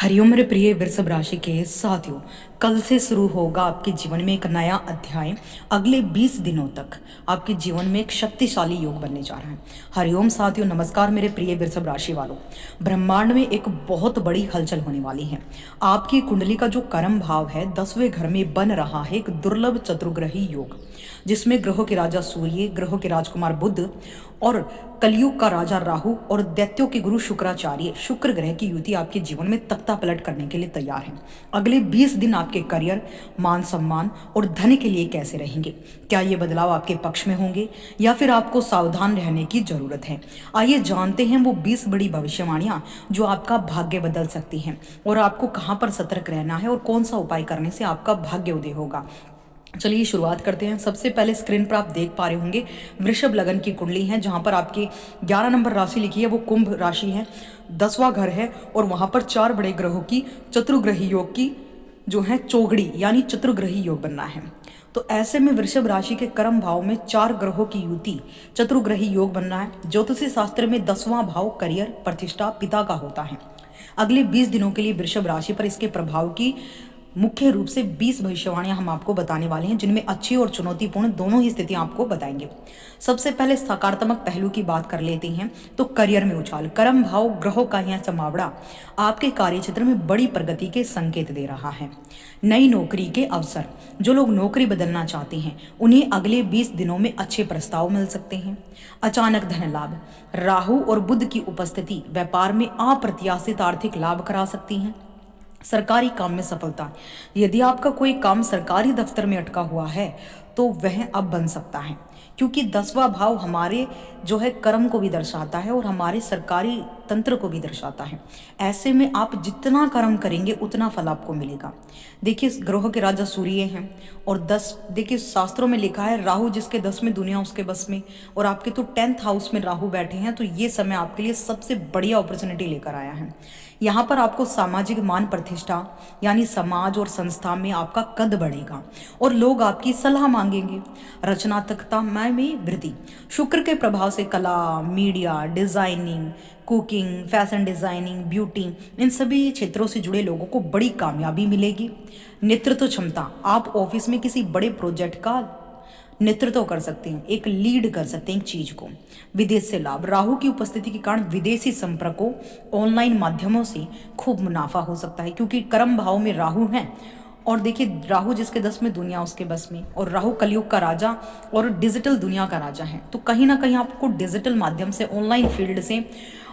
हरिओम मेरे प्रिय वृषभ राशि के साथियों। कल से शुरू होगा आपके जीवन में एक नया अध्याय। अगले 20 दिनों तक आपके जीवन में एक शक्तिशाली योग बनने जा रहा है। हरिओम साथियों, नमस्कार मेरे प्रिय वृषभ राशि वालों। ब्रह्मांड में एक बहुत बड़ी हलचल होने वाली है। आपकी कुंडली का जो कर्म भाव है 10वें घर में बन रहा है एक दुर्लभ चतुर्ग्रही योग, जिसमें ग्रहों के राजा सूर्य, ग्रहों के राजकुमार बुध और कलयुग का राजा राहु और दैत्यों के गुरु शुक्राचार्य शुक्र ग्रह की युति आपके जीवन में तख्ता पलट करने के लिए तैयार है। अगले 20 दिन आपके करियर, मान सम्मान और धन के लिए कैसे रहेंगे? क्या ये बदलाव आपके पक्ष में होंगे या फिर आपको सावधान रहने की जरूरत है? आइए जानते हैं वो 20 बड़ी भविष्यवाणियां जो आपका भाग्य बदल सकती हैं और आपको कहां पर सतर्क रहना है और कौन सा उपाय करने से आपका भाग्य उदय होगा। चलिए शुरुआत करते हैं। सबसे पहले स्क्रीन पर आप देख पा रहे होंगे वृषभ लगन की कुंडली है, जहां पर आपकी 11 नंबर राशि लिखी है, वो कुंभ राशि है, 10वां घर है और वहां पर 4 बड़े ग्रहों की चतुर्ग्रही योग की जो है चौगड़ी यानी चतुर्ग्रही योग बनना है। तो ऐसे में वृषभ राशि के कर्म भाव में 4 ग्रहों की युति चतुर्ग्रही योग बनना है। ज्योतिषी शास्त्र में 10वां भाव करियर, प्रतिष्ठा, पिता का होता है। अगले 20 दिनों के लिए वृषभ राशि पर इसके प्रभाव की मुख्य रूप से 20 भविष्यवाणियां हम आपको बताने वाले हैं, जिनमें अच्छी और चुनौतीपूर्ण दोनों ही स्थितियां आपको बताएंगे। सबसे पहले सकारात्मक पहलू की बात कर लेते हैं तो करियर में उछाल। कर्म भाव ग्रहों का यह जमावड़ा आपके कार्य क्षेत्र में बड़ी प्रगति के संकेत दे रहा है। नई नौकरी के अवसर, जो लोग नौकरी बदलना चाहते हैं उन्हें अगले 20 दिनों में अच्छे प्रस्ताव मिल सकते हैं। अचानक धन लाभ, राहु और बुध की उपस्थिति व्यापार में अप्रत्याशित आर्थिक लाभ करा सकती है। सरकारी काम में सफलता, यदि आपका कोई काम सरकारी दफ्तर में अटका हुआ है तो वह अब बन सकता है, क्योंकि 10वां भाव हमारे जो है कर्म को भी दर्शाता है और हमारे सरकारी तंत्र को भी दर्शाता है। ऐसे में आप जितना कर्म करेंगे उतना फल आपको मिलेगा। देखिए ग्रहों के राजा सूर्य हैं और 10, देखिए शास्त्रों में लिखा है राहु जिसके 10 में दुनिया उसके बस में, और आपके तो 10th हाउस में राहु बैठे हैं, तो ये समय आपके लिए सबसे बढ़िया अपॉर्चुनिटी लेकर आया है। यहाँ पर आपको सामाजिक मान प्रतिष्ठा यानी समाज और संस्था में आपका कद बढ़ेगा और लोग आपकी सलाह मांगेंगे। रचनात्मकता में वृद्धि, शुक्र के प्रभाव से कला, media, designing, cooking, fashion designing, beauty, इन सभी क्षेत्रों से जुड़े लोगों को बड़ी कामयाबी मिलेगी। नेतृत्व क्षमता, आप ऑफिस में किसी बड़े प्रोजेक्ट का नेतृत्व कर सकते हैं, एक लीड कर सकते हैं एक चीज को। विदेश से लाभ, राहु की उपस्थिति के कारण विदेशी संपर्कों, ऑनलाइन माध्यमों से खूब मुनाफा हो सकता है, क्योंकि कर्म भाव में राहु है और देखिए राहु जिसके 10 में दुनिया उसके बस में, और राहु कलयुग का राजा और डिजिटल दुनिया का राजा है। तो कहीं ना कहीं आपको डिजिटल माध्यम से, ऑनलाइन फील्ड से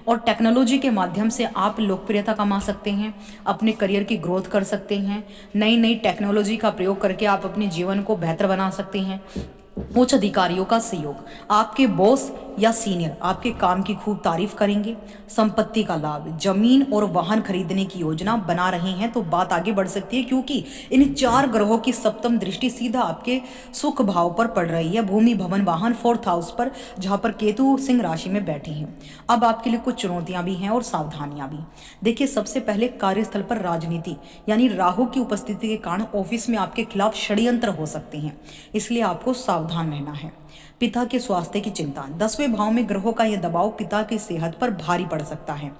और टेक्नोलॉजी के माध्यम से आप लोकप्रियता कमा सकते हैं, अपने करियर की ग्रोथ कर सकते हैं। नई नई टेक्नोलॉजी का प्रयोग करके आप अपने जीवन को बेहतर बना सकते हैं। उच्च अधिकारियों का सहयोग, आपके बॉस या सीनियर आपके काम की खूब तारीफ करेंगे। संपत्ति का लाभ, जमीन और वाहन खरीदने की योजना बना रहे हैं तो बात आगे बढ़ सकती है, क्योंकि इन 4 ग्रहों की सप्तम दृष्टि सीधा आपके सुख भाव पर पड़ रही है, भूमि, भवन, वाहन, 4th हाउस पर, जहां पर केतु सिंह राशि में बैठे हैं। अब आपके लिए कुछ चुनौतियां भी हैं और सावधानियां भी। देखिए सबसे पहले कार्यस्थल पर राजनीति यानी राहु की उपस्थिति के कारण ऑफिस में आपके खिलाफ षड्यंत्र हो सकते हैं, इसलिए आपको सावधान रहना है। पिता के स्वास्थ्य की चिंता, 10वें भाव में ग्रहों का यह दबाव पिता की सेहत पर भारी पड़ सकता है।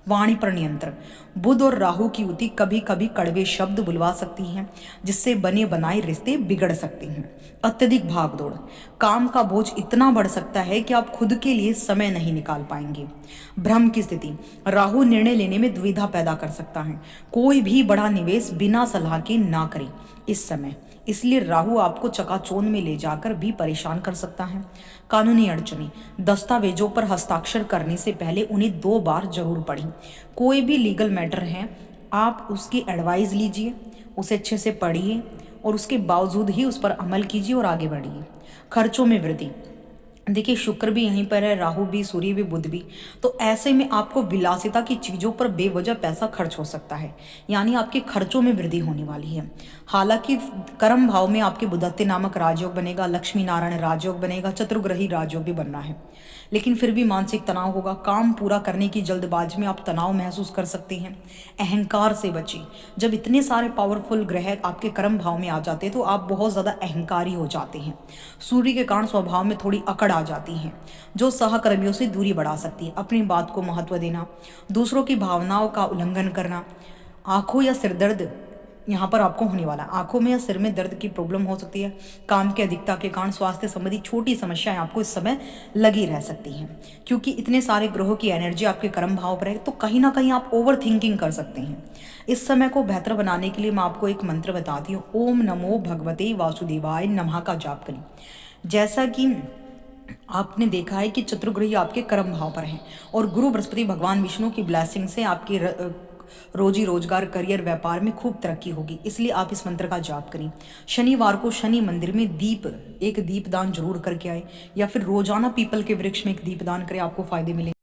वाणी पर नियंत्रण, बुध और राहु की युति कभी कभी कड़वे शब्द बुलवा सकती हैं, जिससे बने बनाए रिश्ते बिगड़ सकते हैं। अत्यधिक भागदौड़, काम का बोझ इतना बढ़ सकता है कि आप खुद के लिए समय नहीं निकाल पाएंगे। भ्रम की स्थिति, राहु निर्णय लेने में दुविधा पैदा कर सकता है। कोई भी बड़ा निवेश बिना सलाह के ना करें इस समय, इसलिए राहु आपको चकाचौंध में ले जाकर भी परेशान कर सकता है। कानूनी अड़चने, दस्तावेजों पर हस्ताक्षर करने से पहले उन्हें 2 बार जरूर पढ़ें। कोई भी लीगल मैटर है आप उसकी एडवाइस लीजिए, उसे अच्छे से पढ़िए और उसके बावजूद ही उस पर अमल कीजिए और आगे बढ़िए। खर्चों में वृद्धि, देखिए शुक्र भी यहीं पर है, राहु भी, सूर्य भी, बुध भी, तो ऐसे में आपको विलासिता की चीजों पर बेवजह पैसा खर्च हो सकता है, यानी आपके खर्चों में वृद्धि होने वाली है। हालांकि कर्म भाव में आपके बुधत्ते नामक राजयोग बनेगा, लक्ष्मी नारायण राजयोग बनेगा, चतुर्ग्रही राजयोग भी बनना है, लेकिन फिर भी मानसिक तनाव होगा। काम पूरा करने की जल्दबाजी में आप तनाव महसूस कर सकते हैं। अहंकार से बचिए, जब इतने सारे पावरफुल ग्रह आपके कर्म भाव में आ जाते हैं तो आप बहुत ज्यादा अहंकारी हो जाते हैं। सूर्य के कारण स्वभाव में थोड़ी अकड़ आ जाती हैं, जो सहकर्मियों से दूरी बढ़ा सकती है। अपनी बात को महत्व देना, दूसरों की भावनाओं का उल्लंघन करना, आंखों या सिर दर्द यहाँ पर आपको होने वाला है। आंखों में या सिर में दर्द की प्रॉब्लम हो सकती है। काम की अधिकता के कारण स्वास्थ्य संबंधी छोटी समस्याएं आपको इस समय लगी रह सकती हैं, क्योंकि इतने सारे ग्रहों की एनर्जी आपके कर्म भाव पर है, तो कहीं ना कहीं आप ओवर थिंकिंग कर सकते हैं। इस समय को बेहतर बनाने के लिए मैं आपको एक मंत्र बताती हूँ। ओम नमो भगवते वासुदेवाय नमः का जाप करें। जैसा कि आपने देखा है कि चतुर्ग्रही आपके कर्म भाव पर हैं और गुरु बृहस्पति भगवान विष्णु की ब्लेसिंग से आपकी रोजी रोजगार करियर व्यापार में खूब तरक्की होगी, इसलिए आप इस मंत्र का जाप करें। शनिवार को शनि मंदिर में एक दीप दान जरूर करके आए, या फिर रोजाना पीपल के वृक्ष में एक दीप दान करें, आपको फायदे मिलेंगे।